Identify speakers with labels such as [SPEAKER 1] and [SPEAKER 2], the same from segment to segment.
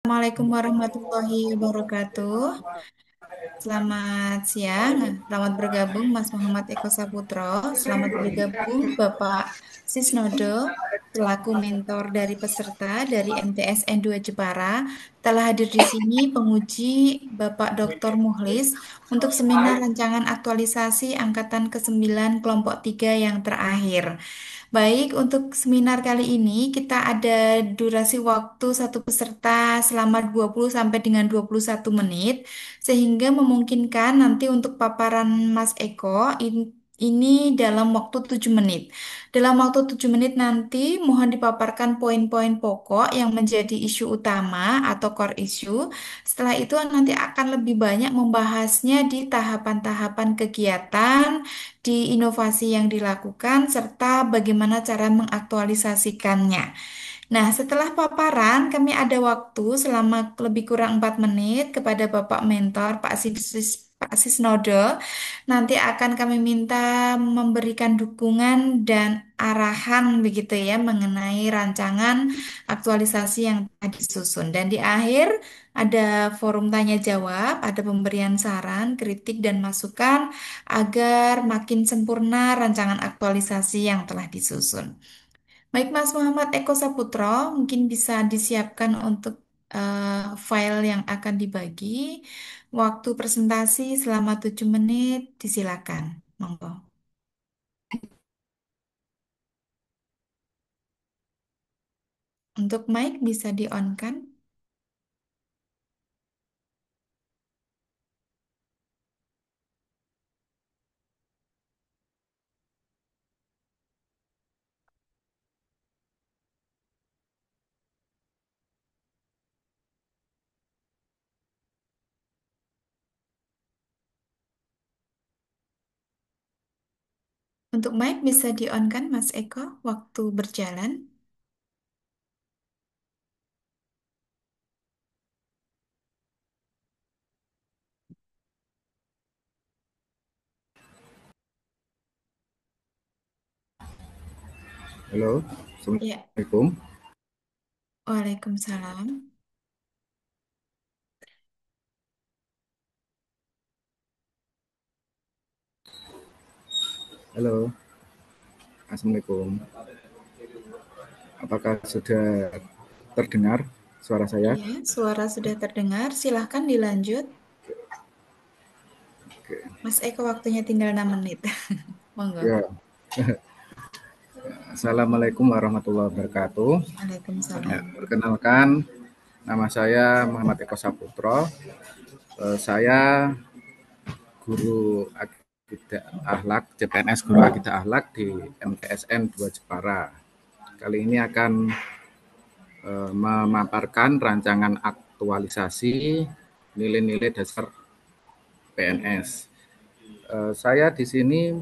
[SPEAKER 1] Assalamualaikum warahmatullahi wabarakatuh. Selamat siang, selamat bergabung Mas Muhammad Eko Saputro. Selamat bergabung Bapak Sisnodo, selaku mentor dari peserta dari MTSN 2 Jepara. Telah hadir di sini penguji Bapak Dr. Muhlis untuk seminar rancangan aktualisasi angkatan ke-9 kelompok 3 yang terakhir. Baik, untuk seminar kali ini kita ada durasi waktu satu peserta selama 20 sampai dengan 21 menit sehingga memungkinkan nanti untuk paparan Mas Eko ini dalam waktu 7 menit. Dalam waktu 7 menit nanti mohon dipaparkan poin-poin pokok yang menjadi isu utama atau core issue. Setelah itu nanti akan lebih banyak membahasnya di tahapan-tahapan kegiatan di inovasi yang dilakukan, serta bagaimana cara mengaktualisasikannya. Nah, setelah paparan, kami ada waktu selama lebih kurang 4 menit kepada Bapak Mentor, Pak Sisnodo. Nanti akan kami minta memberikan dukungan dan arahan begitu ya mengenai rancangan aktualisasi yang telah disusun. Dan di akhir ada forum tanya jawab, ada pemberian saran, kritik dan masukan agar makin sempurna rancangan aktualisasi yang telah disusun. Baik Mas Muhammad Eko Saputro, mungkin bisa disiapkan untuk file yang akan dibagi. Waktu presentasi selama 7 menit, disilakan. Monggo. Untuk mic bisa di-on kan? Untuk mic bisa di-on kan Mas Eko waktu berjalan?
[SPEAKER 2] Halo,
[SPEAKER 1] Ya,
[SPEAKER 2] Assalamualaikum.
[SPEAKER 1] Waalaikumsalam.
[SPEAKER 2] Halo, Assalamualaikum. Apakah sudah terdengar suara saya?
[SPEAKER 1] Iya, suara sudah terdengar. Silahkan dilanjut.
[SPEAKER 2] Oke.
[SPEAKER 1] Mas Eko waktunya tinggal 6 menit. Monggo.
[SPEAKER 2] Ya, Assalamualaikum warahmatullahi wabarakatuh. Ya,
[SPEAKER 1] Waalaikumsalam.
[SPEAKER 2] perkenalkan, nama saya Muhammad Eko Saputro. Saya guru akidah akhlak, CPNS guru akidah akhlak di MTSN 2 Jepara. Kali ini akan memaparkan rancangan aktualisasi nilai-nilai dasar PNS. Saya di sini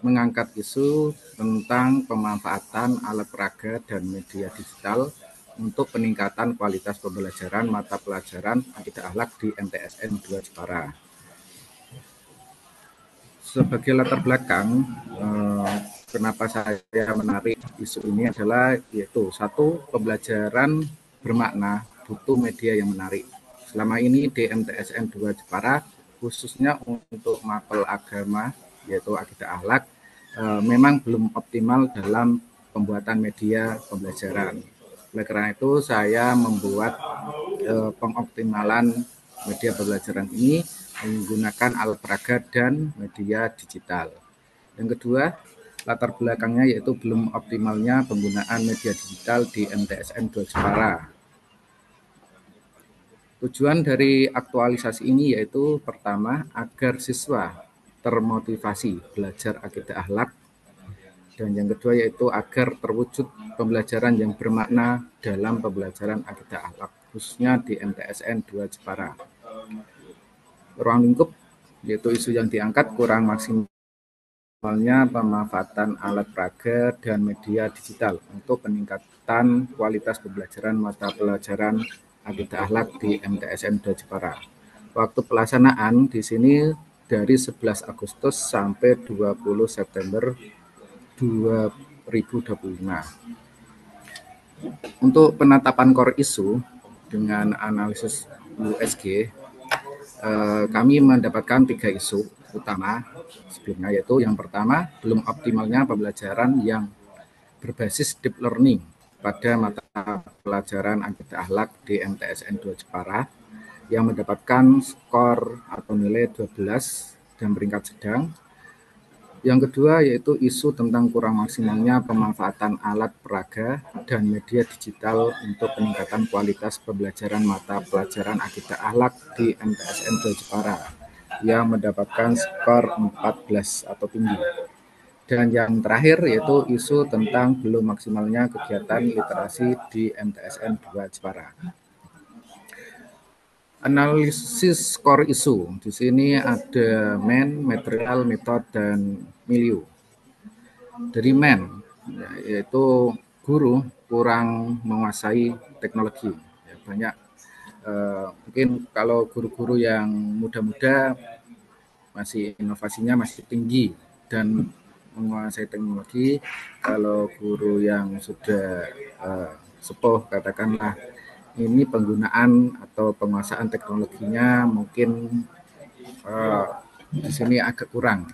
[SPEAKER 2] mengangkat isu tentang pemanfaatan alat peraga dan media digital untuk peningkatan kualitas pembelajaran mata pelajaran akidah akhlak di MTSN 2 Jepara. Sebagai latar belakang, kenapa saya menarik isu ini adalah yaitu satu, pembelajaran bermakna butuh media yang menarik. Selama ini di MTSN 2 Jepara khususnya untuk mapel agama yaitu akidah akhlak memang belum optimal dalam pembuatan media pembelajaran. Oleh karena itu saya membuat pengoptimalan media pembelajaran ini menggunakan alat peraga dan media digital. Yang kedua, latar belakangnya yaitu belum optimalnya penggunaan media digital di MTSN 2 Jepara. Tujuan dari aktualisasi ini yaitu pertama, agar siswa termotivasi belajar akidah akhlak, dan yang kedua yaitu agar terwujud pembelajaran yang bermakna dalam pembelajaran akidah akhlak, khususnya di MTSN 2 Jepara. Ruang lingkup yaitu isu yang diangkat kurang maksimalnya pemanfaatan alat peraga dan media digital untuk peningkatan kualitas pembelajaran mata pelajaran akidah akhlak di MTSN 2 Jepara. Waktu pelaksanaan di sini dari 11 Agustus sampai 20 September 2025. Untuk penetapan core isu dengan analisis USG, kami mendapatkan 3 isu utama sebelumnya, yaitu yang pertama, belum optimalnya pembelajaran yang berbasis deep learning pada mata pelajaran akidah akhlak di MTSN 2 Jepara yang mendapatkan skor atau nilai 12 dan peringkat sedang. Yang kedua yaitu isu tentang kurang maksimalnya pemanfaatan alat peraga dan media digital untuk peningkatan kualitas pembelajaran mata pelajaran akidah akhlak di MTSN 2 Jepara yang mendapatkan skor 14 atau tinggi. Dan yang terakhir yaitu isu tentang belum maksimalnya kegiatan literasi di MTSN 2 Jepara. Analisis core isu. Di sini ada main, material, metode, dan milieu. Dari main, yaitu guru kurang menguasai teknologi. Ya, banyak mungkin kalau guru-guru yang muda-muda masih inovasinya masih tinggi dan menguasai teknologi. Kalau guru yang sudah sepuh, katakanlah ini penggunaan atau penguasaan teknologinya mungkin di sini agak kurang.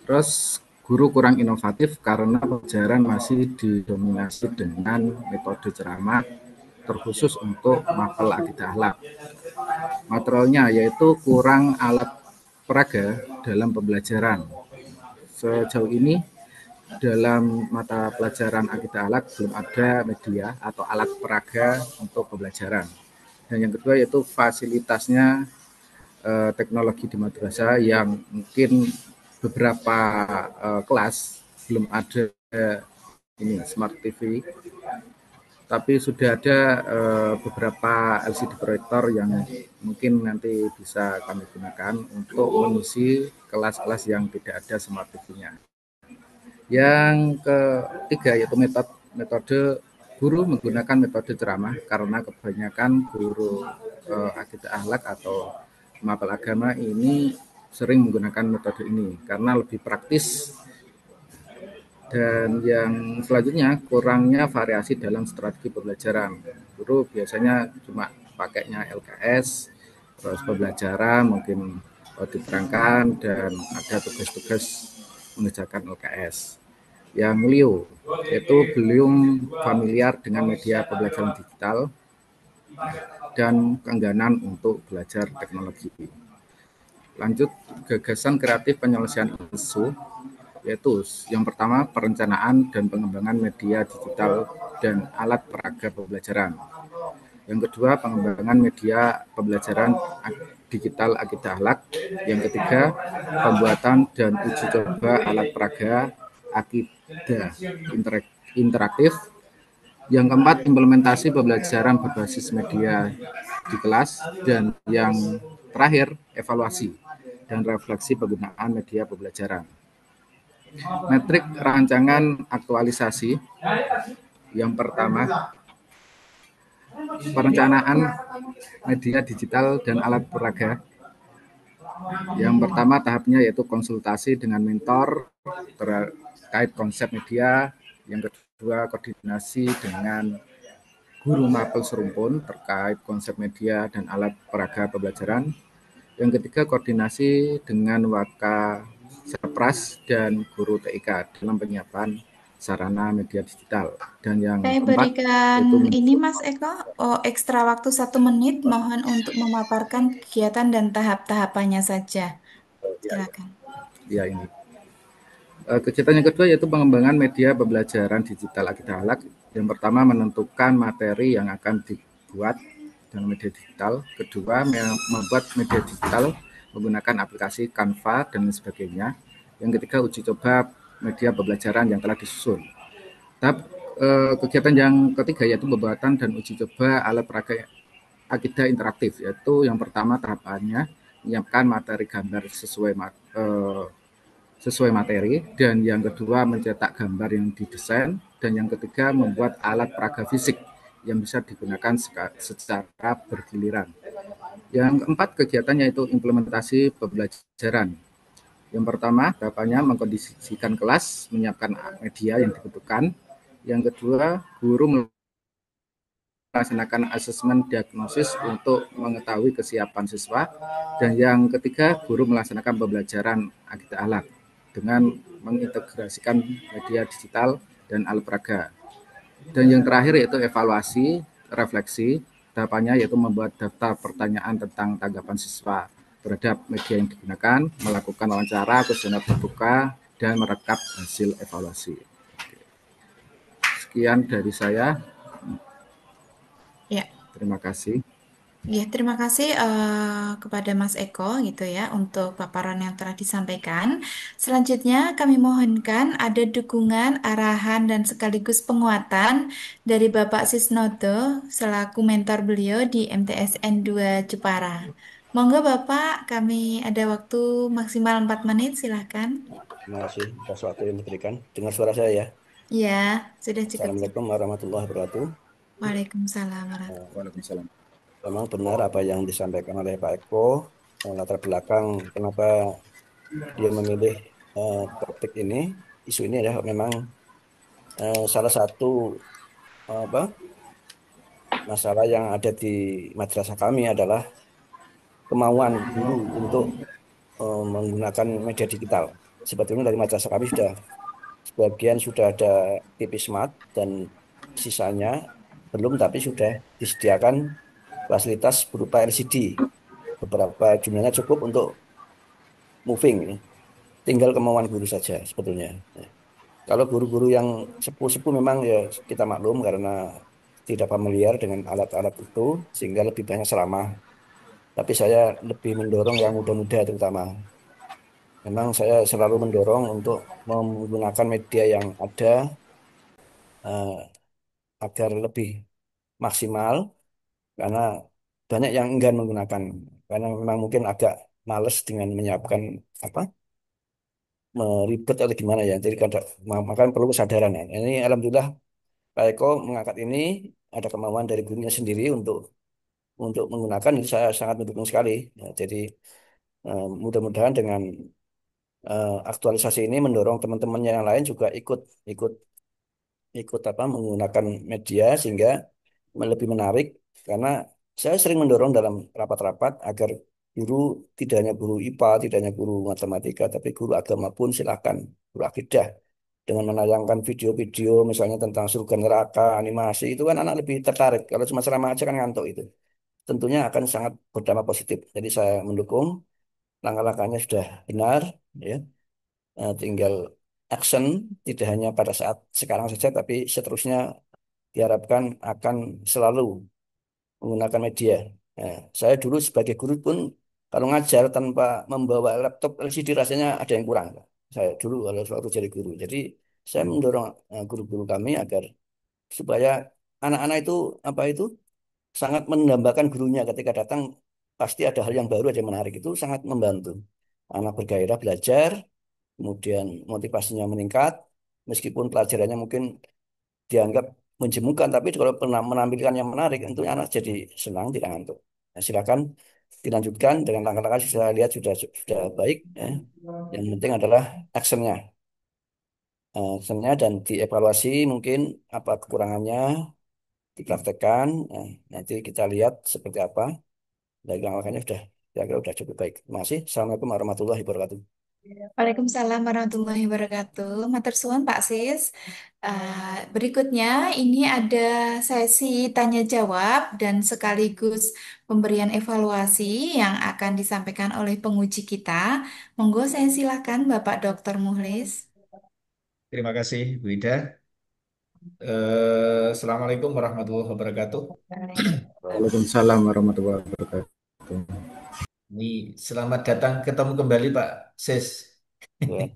[SPEAKER 2] Terus guru kurang inovatif karena pelajaran masih didominasi dengan metode ceramah terkhusus untuk mapel akidah akhlak. Materialnya yaitu kurang alat peraga dalam pembelajaran. Sejauh ini dalam mata pelajaran akidah akhlak belum ada media atau alat peraga untuk pembelajaran. Dan yang kedua yaitu fasilitasnya teknologi di madrasah yang mungkin beberapa kelas belum ada ini smart TV, tapi sudah ada beberapa LCD proyektor yang mungkin nanti bisa kami gunakan untuk mengisi kelas-kelas yang tidak ada smart TV-nya. Yang ketiga yaitu metode guru menggunakan metode ceramah karena kebanyakan guru akidah akhlak atau mapel agama ini sering menggunakan metode ini karena lebih praktis. Dan yang selanjutnya kurangnya variasi dalam strategi pembelajaran. Guru biasanya cuma pakainya LKS, terus pembelajaran mungkin diterangkan dan ada tugas-tugas mengerjakan LKS. Yang milieu yaitu belum familiar dengan media pembelajaran digital dan keengganan untuk belajar teknologi. Lanjut, gagasan kreatif penyelesaian isu, yaitu yang pertama perencanaan dan pengembangan media digital dan alat peraga pembelajaran. Yang kedua pengembangan media pembelajaran digital akidah akhlak. Yang ketiga pembuatan dan uji coba alat peraga akidah interaktif. Yang keempat implementasi pembelajaran berbasis media di kelas. Dan yang terakhir evaluasi dan refleksi penggunaan media pembelajaran. Metrik rancangan aktualisasi. Yang pertama, perencanaan media digital dan alat peraga. Yang pertama tahapnya yaitu konsultasi dengan mentor terkait konsep media. Yang kedua, koordinasi dengan guru mapel serumpun terkait konsep media dan alat peraga pembelajaran. Yang ketiga, koordinasi dengan Waka Serpras dan guru TIK dalam penyiapan sarana media digital. Dan yang
[SPEAKER 1] Saya
[SPEAKER 2] keempat,
[SPEAKER 1] berikan
[SPEAKER 2] yaitu
[SPEAKER 1] ini Mas Eko, ekstra waktu 1 menit, mohon untuk memaparkan kegiatan dan tahap-tahapannya saja. Silakan.
[SPEAKER 2] ya ini. Kegiatan yang kedua yaitu pengembangan media pembelajaran digital akidah akhlak. Yang pertama menentukan materi yang akan dibuat dalam media digital. Kedua membuat media digital menggunakan aplikasi Canva dan sebagainya. Yang ketiga uji coba media pembelajaran yang telah disusun. Tahap kegiatan yang ketiga yaitu pembuatan dan uji coba alat peraga akidah interaktif, yaitu yang pertama tahapannya menyiapkan materi gambar sesuai materi, dan yang kedua mencetak gambar yang didesain, dan yang ketiga membuat alat peraga fisik yang bisa digunakan secara bergiliran. Yang keempat kegiatannya itu implementasi pembelajaran. Yang pertama tahapannya mengkondisikan kelas, menyiapkan media yang dibutuhkan. Yang kedua guru melaksanakan asesmen diagnosis untuk mengetahui kesiapan siswa. Dan yang ketiga, guru melaksanakan pembelajaran agenda alat dengan mengintegrasikan media digital dan alat peraga. Dan yang terakhir yaitu evaluasi, refleksi. Tahapannya yaitu membuat daftar pertanyaan tentang tanggapan siswa terhadap media yang digunakan, melakukan wawancara, kuesioner terbuka, dan merekap hasil evaluasi. Sekian dari saya.
[SPEAKER 1] Ya.
[SPEAKER 2] Terima kasih.
[SPEAKER 1] Ya, terima kasih kepada Mas Eko gitu ya untuk paparan yang telah disampaikan. Selanjutnya kami mohonkan ada dukungan, arahan dan sekaligus penguatan dari Bapak Sisnodo selaku mentor beliau di MTSN 2 Jepara. Monggo Bapak, kami ada waktu maksimal 4 menit, silahkan.
[SPEAKER 3] Terima kasih atas waktu yang diberikan. Dengar suara saya ya.
[SPEAKER 1] Ya, sudah cukup.
[SPEAKER 3] Assalamualaikum warahmatullahi wabarakatuh.
[SPEAKER 1] Waalaikumsalam warahmatullahi
[SPEAKER 2] Waalaikumsalam.
[SPEAKER 3] Memang benar apa yang disampaikan oleh Pak Eko, latar belakang kenapa dia memilih topik ini, isu ini adalah memang salah satu apa masalah yang ada di madrasah kami adalah kemauan guru untuk menggunakan media digital. Sebetulnya dari madrasah kami sudah sebagian sudah ada TV Smart dan sisanya belum, tapi sudah disediakan fasilitas berupa LCD. Beberapa jumlahnya cukup untuk moving. Tinggal kemauan guru saja sebetulnya. Ya. Kalau guru-guru yang sepuh-sepuh memang ya kita maklum karena tidak familiar dengan alat-alat itu sehingga lebih banyak ceramah. Tapi saya lebih mendorong yang muda-muda terutama. Memang saya selalu mendorong untuk menggunakan media yang ada eh, agar lebih maksimal karena banyak yang enggan menggunakan karena memang mungkin agak males dengan menyiapkan apa meribet atau gimana ya. Jadi kadang makanya perlu kesadaran ya. Ini alhamdulillah Pak Eko mengangkat ini ada kemauan dari gurunya sendiri untuk menggunakan itu saya sangat mendukung sekali. Ya, jadi mudah-mudahan dengan aktualisasi ini mendorong teman-temannya yang lain juga ikut ikut ikut apa menggunakan media sehingga lebih menarik karena saya sering mendorong dalam rapat-rapat agar guru tidak hanya guru IPA, tidak hanya guru matematika, tapi guru agama pun silakan, guru akidah dengan menayangkan video-video misalnya tentang surga neraka, animasi itu kan anak lebih tertarik. Kalau cuma ceramah aja kan ngantuk itu. Tentunya akan sangat berdampak positif. Jadi saya mendukung langkah-langkahnya sudah benar, ya. Tinggal action tidak hanya pada saat sekarang saja, tapi seterusnya diharapkan akan selalu menggunakan media. Nah, saya dulu sebagai guru pun kalau ngajar tanpa membawa laptop LCD rasanya ada yang kurang. Saya dulu kalau waktu jadi guru. Jadi saya mendorong guru-guru kami agar supaya anak-anak itu apa itu sangat mendambakan gurunya ketika datang pasti ada hal yang baru, ada yang menarik itu sangat membantu. Anak bergairah belajar, kemudian motivasinya meningkat, meskipun pelajarannya mungkin dianggap menjemukan, tapi kalau pernah menampilkan yang menarik, tentunya anak jadi senang, tidak ngantuk. Nah, silakan dilanjutkan dengan langkah-langkah saya lihat sudah baik. Ya. Yang penting adalah actionnya, actionnya dan dievaluasi mungkin apa kekurangannya, dipraktekkan. Nah, nanti kita lihat seperti apa. Dari langkahnya sudah, saya kira sudah cukup baik. Terima kasih. Assalamualaikum warahmatullahi wabarakatuh.
[SPEAKER 1] Waalaikumsalam warahmatullahi wabarakatuh. Matur suwun Pak Sis. Berikutnya ini ada sesi tanya jawab dan sekaligus pemberian evaluasi yang akan disampaikan oleh penguji kita. Monggo saya silakan Bapak Dr. Muhlis.
[SPEAKER 4] Terima kasih, Bu Ida. Assalamualaikum warahmatullahi wabarakatuh.
[SPEAKER 2] Waalaikumsalam warahmatullahi wabarakatuh.
[SPEAKER 4] Ini selamat datang ketemu kembali Pak Sis.
[SPEAKER 3] Ya,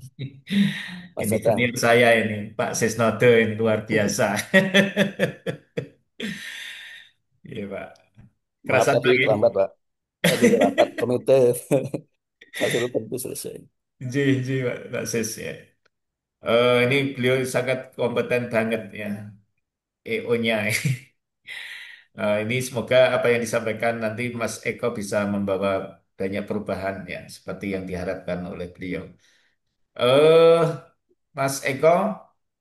[SPEAKER 3] Mas
[SPEAKER 4] Ini
[SPEAKER 3] Dadang.
[SPEAKER 4] senior saya ini, Pak Sis Noto ini luar biasa. Iya Pak.
[SPEAKER 3] Maaf
[SPEAKER 4] Kerasan
[SPEAKER 3] tadi
[SPEAKER 4] Pak ini.
[SPEAKER 3] terlambat, Pak. Tadi rapat komite. Saya suruh berhenti selesai.
[SPEAKER 4] Ji, ji, Pak Sis ya. Ini beliau sangat kompeten banget ya, EO-nya. Ini semoga apa yang disampaikan nanti Mas Eko bisa membawa banyak perubahan ya, seperti yang diharapkan oleh beliau. Eh, Mas Eko,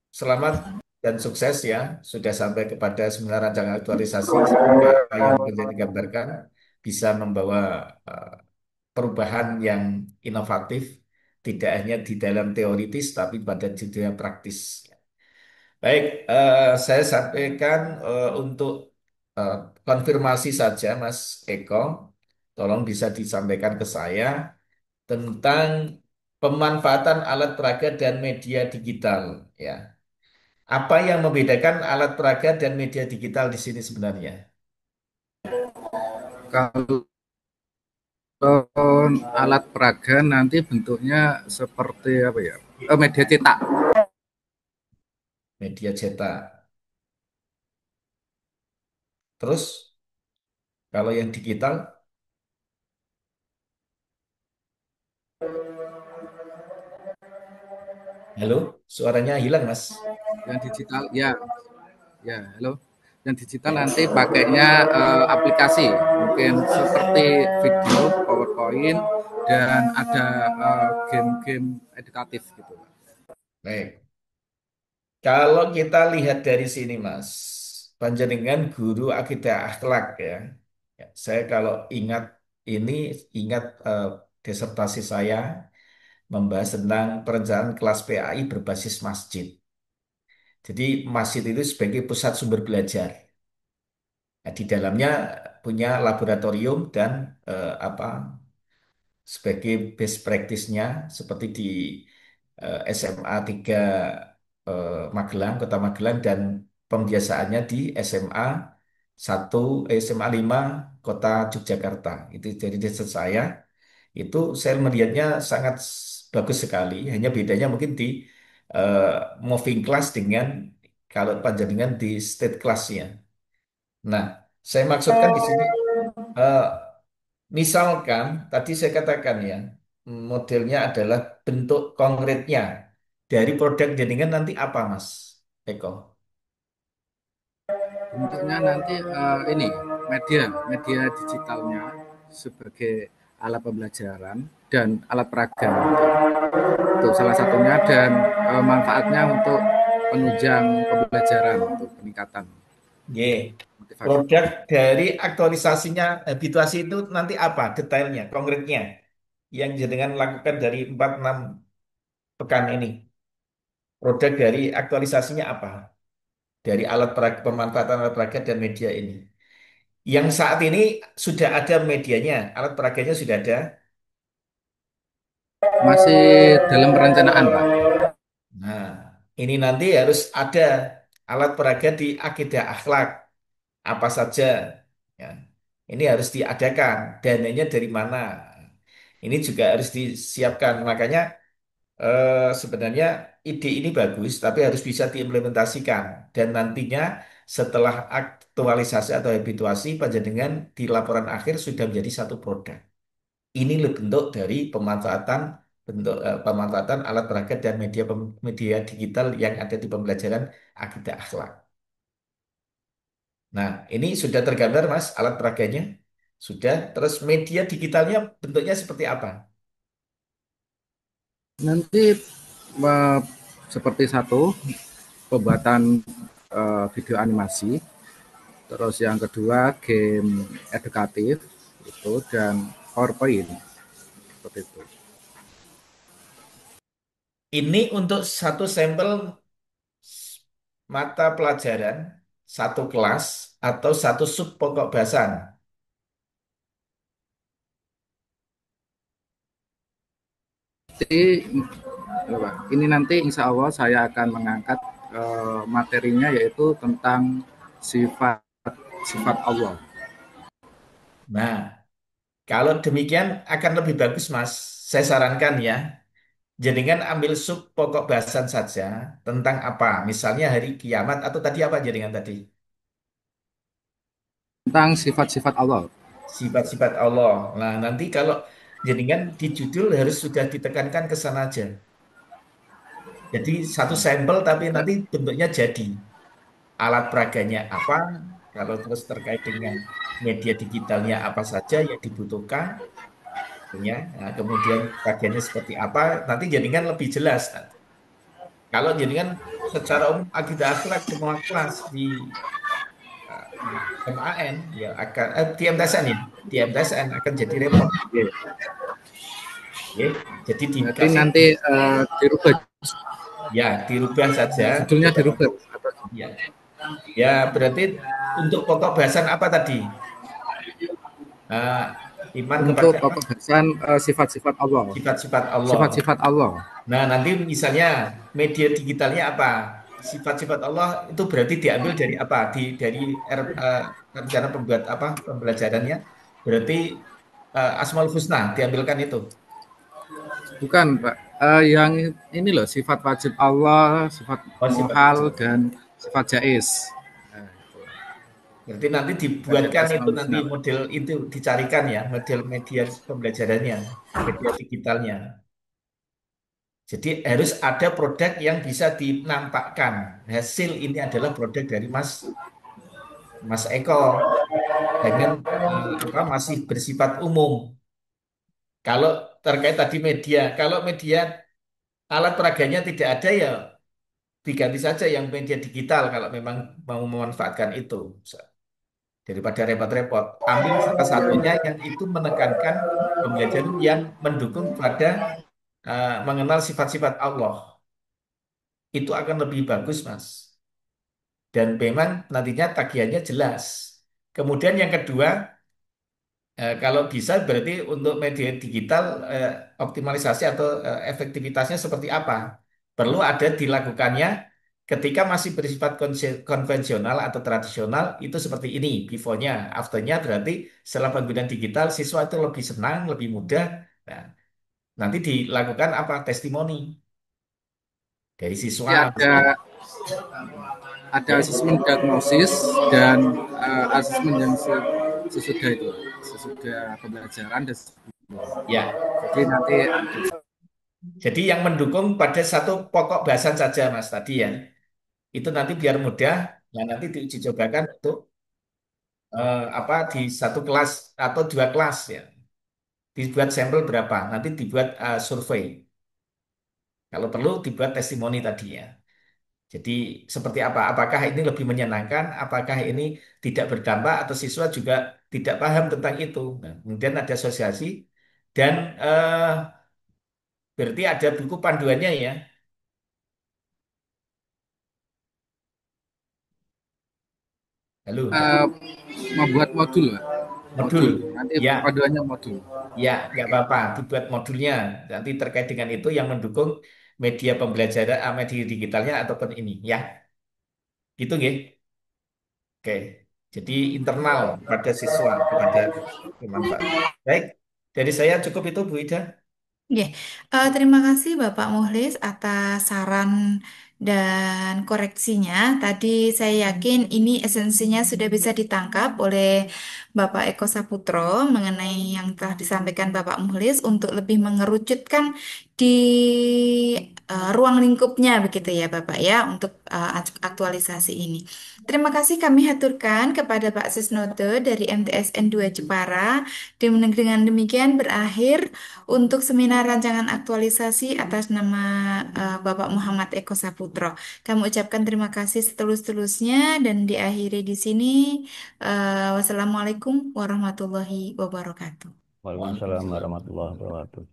[SPEAKER 4] selamat dan sukses ya, sudah sampai kepada 9 rancangan aktualisasi. Semoga apa yang menjadi digambarkan bisa membawa eh, perubahan yang inovatif, tidak hanya di dalam teoritis, tapi pada dunia praktis. Baik, saya sampaikan untuk eh, konfirmasi saja, Mas Eko, tolong bisa disampaikan ke saya tentang pemanfaatan alat peraga dan media digital. Ya, apa yang membedakan alat peraga dan media digital di sini sebenarnya?
[SPEAKER 2] Kalau alat peraga nanti bentuknya seperti apa ya? Media cetak.
[SPEAKER 4] Media cetak. Terus, kalau yang digital, halo, suaranya hilang, Mas.
[SPEAKER 2] Yang digital ya, ya, halo. Yang digital
[SPEAKER 4] Ya,
[SPEAKER 2] nanti pakainya aplikasi, mungkin seperti video, PowerPoint, dan ada game-game edukatif gitu.
[SPEAKER 4] baik. Kalau kita lihat dari sini, Mas, panjenengan guru akidah akhlak ya. Ya, saya kalau ingat ini, ingat disertasi saya membahas tentang perencanaan kelas PAI berbasis masjid. Jadi masjid itu sebagai pusat sumber belajar. Nah, di dalamnya punya laboratorium dan apa sebagai best practice-nya seperti di SMA 3 Magelang, Kota Magelang dan pembiasaannya di SMA 1, SMA 5 Kota Yogyakarta. Itu jadi desa saya itu saya melihatnya sangat bagus sekali. Hanya bedanya mungkin di eh, moving class dengan kalau panjenengan di state class-nya. Nah, saya maksudkan di sini eh, misalkan tadi saya katakan ya, modelnya adalah bentuk konkretnya dari produk jaringan nanti apa, Mas Eko?
[SPEAKER 2] Bentuknya nanti ini media media digitalnya sebagai alat pembelajaran dan alat peraga itu salah satunya dan manfaatnya untuk penunjang pembelajaran untuk peningkatan
[SPEAKER 4] Y.
[SPEAKER 2] motivasi.
[SPEAKER 4] Produk dari aktualisasinya habituasi itu nanti apa detailnya, konkretnya yang jenengan lakukan dari 4-6 pekan ini. Produk dari aktualisasinya apa? Dari alat peraga, pemanfaatan alat peraga dan media ini. Yang saat ini sudah ada medianya, alat peraganya sudah ada.
[SPEAKER 2] Masih dalam perencanaan, Pak.
[SPEAKER 4] Nah, ini nanti harus ada alat peraga di akidah akhlak. Apa saja? Ya. Ini harus diadakan. Dananya dari mana? Ini juga harus disiapkan. Makanya sebenarnya ide ini bagus, tapi harus bisa diimplementasikan. Dan nantinya setelah aktualisasi atau habituasi, panjenengan di laporan akhir sudah menjadi satu produk. Ini bentuk dari pemanfaatan alat peraga dan media digital yang ada di pembelajaran akidah akhlak. Nah, ini sudah tergambar, Mas, alat peraganya. Sudah. Terus media digitalnya bentuknya seperti apa?
[SPEAKER 2] Nanti eh, seperti satu pembuatan video animasi, terus yang kedua game edukatif itu dan PowerPoint seperti itu.
[SPEAKER 4] Ini untuk satu sampel mata pelajaran, satu kelas, atau satu sub pokok bahasan.
[SPEAKER 2] Jadi ini nanti insya Allah saya akan mengangkat materinya yaitu tentang sifat sifat Allah.
[SPEAKER 4] Nah, kalau demikian akan lebih bagus, Mas. Saya sarankan ya, jenengan ambil sub pokok bahasan saja tentang apa. Misalnya hari kiamat atau tadi apa jenengan tadi?
[SPEAKER 2] Tentang sifat-sifat Allah.
[SPEAKER 4] Sifat-sifat Allah. Nah, nanti kalau jenengan di judul harus sudah ditekankan ke sana aja. Jadi satu sampel tapi nanti bentuknya jadi. Alat peraganya apa, kalau terus terkait dengan media digitalnya apa saja yang dibutuhkan, ya. Nah, kemudian bagiannya seperti apa, nanti jaringan lebih jelas. Nanti. Kalau jaringan secara umum akidah akhlak semua kelas di eh, MAN ya akan di MTSN ya, di MTSN akan jadi repot.
[SPEAKER 2] Oke.
[SPEAKER 4] Ya. Jadi
[SPEAKER 2] Berarti
[SPEAKER 4] dikasih
[SPEAKER 2] nanti dirubah,
[SPEAKER 4] ya dirubah saja.
[SPEAKER 2] judulnya dirubah.
[SPEAKER 4] Ya, ya berarti untuk pokok bahasan apa tadi? Eh, iman
[SPEAKER 2] Untuk
[SPEAKER 4] kepada apa?
[SPEAKER 2] pembahasan sifat-sifat Allah.
[SPEAKER 4] Sifat-sifat Allah.
[SPEAKER 2] Sifat-sifat Allah.
[SPEAKER 4] Nah, nanti misalnya media digitalnya apa? Sifat-sifat Allah itu berarti diambil dari apa? Dari rencana pembuat apa pembelajarannya? Berarti Asmaul Husna diambilkan itu.
[SPEAKER 2] Bukan, Pak. Yang ini loh, sifat wajib Allah, sifat
[SPEAKER 4] Oh, sifat
[SPEAKER 2] muhal,
[SPEAKER 4] wajib.
[SPEAKER 2] dan sifat jais. Nah,
[SPEAKER 4] Berarti nanti
[SPEAKER 2] dari
[SPEAKER 4] dibuatkan itu
[SPEAKER 2] Asmaul
[SPEAKER 4] nanti
[SPEAKER 2] Husna.
[SPEAKER 4] model itu dicarikan ya, model media pembelajarannya, media digitalnya. Jadi harus ada produk yang bisa dinampakkan. Hasil ini adalah produk dari Mas Eko dengan apa masih bersifat umum. Kalau terkait tadi media, kalau media alat peraganya tidak ada ya diganti saja yang media digital kalau memang mau memanfaatkan itu. Daripada repot-repot, ambil salah satunya yang itu menekankan pembelajaran yang mendukung pada mengenal sifat-sifat Allah. Itu akan lebih bagus, Mas. Dan memang nantinya tagihannya jelas. Kemudian yang kedua, kalau bisa berarti untuk media digital optimalisasi atau efektivitasnya seperti apa? Perlu ada dilakukannya ketika masih bersifat konvensional atau tradisional itu seperti ini, before-nya, after-nya berarti setelah penggunaan digital siswa itu lebih senang, lebih mudah. Nah, nanti dilakukan apa? Testimoni dari
[SPEAKER 2] Jadi
[SPEAKER 4] siswa.
[SPEAKER 2] ada
[SPEAKER 4] Ya,
[SPEAKER 2] asesmen diagnosis dan asesmen yang sesudah itu, sesudah pembelajaran dan
[SPEAKER 4] ya.
[SPEAKER 2] jadi nanti
[SPEAKER 4] Jadi yang mendukung pada satu pokok bahasan saja, Mas, tadi ya. Itu nanti biar mudah, yang nanti diuji cobakan untuk apa di satu kelas atau dua kelas ya. Dibuat sampel berapa, nanti dibuat survei. Kalau perlu dibuat testimoni tadi ya. Jadi seperti apa? Apakah ini lebih menyenangkan? Apakah ini tidak berdampak atau siswa juga tidak paham tentang itu? Nah, kemudian ada asosiasi dan berarti ada buku panduannya ya. Halo,
[SPEAKER 2] uh, membuat modul, Pak. Modul
[SPEAKER 4] modul.
[SPEAKER 2] nanti
[SPEAKER 4] Ya,
[SPEAKER 2] paduannya modul.
[SPEAKER 4] ya, nggak apa-apa, dibuat modulnya. Nanti terkait dengan itu yang mendukung media pembelajaran, media digitalnya ataupun ini, ya. Gitu, nggih. Oke. Jadi internal kepada siswa, kepada pemanfaat. Baik, dari saya cukup itu, Bu Ida.
[SPEAKER 1] Ya, terima kasih Bapak Muhlis atas saran dan koreksinya. Tadi saya yakin ini esensinya sudah bisa ditangkap oleh Bapak Eko Saputro mengenai yang telah disampaikan Bapak Muhlis untuk lebih mengerucutkan di ruang lingkupnya begitu ya Bapak ya untuk aktualisasi ini. Terima kasih kami haturkan kepada Pak Sisnoto dari MTSN 2 Jepara. Dengan demikian berakhir untuk seminar rancangan aktualisasi atas nama Bapak Muhammad Eko Saputro. Kami ucapkan terima kasih setulus-tulusnya dan diakhiri di sini. Wassalamualaikum warahmatullahi wabarakatuh.
[SPEAKER 3] Waalaikumsalam warahmatullahi wabarakatuh.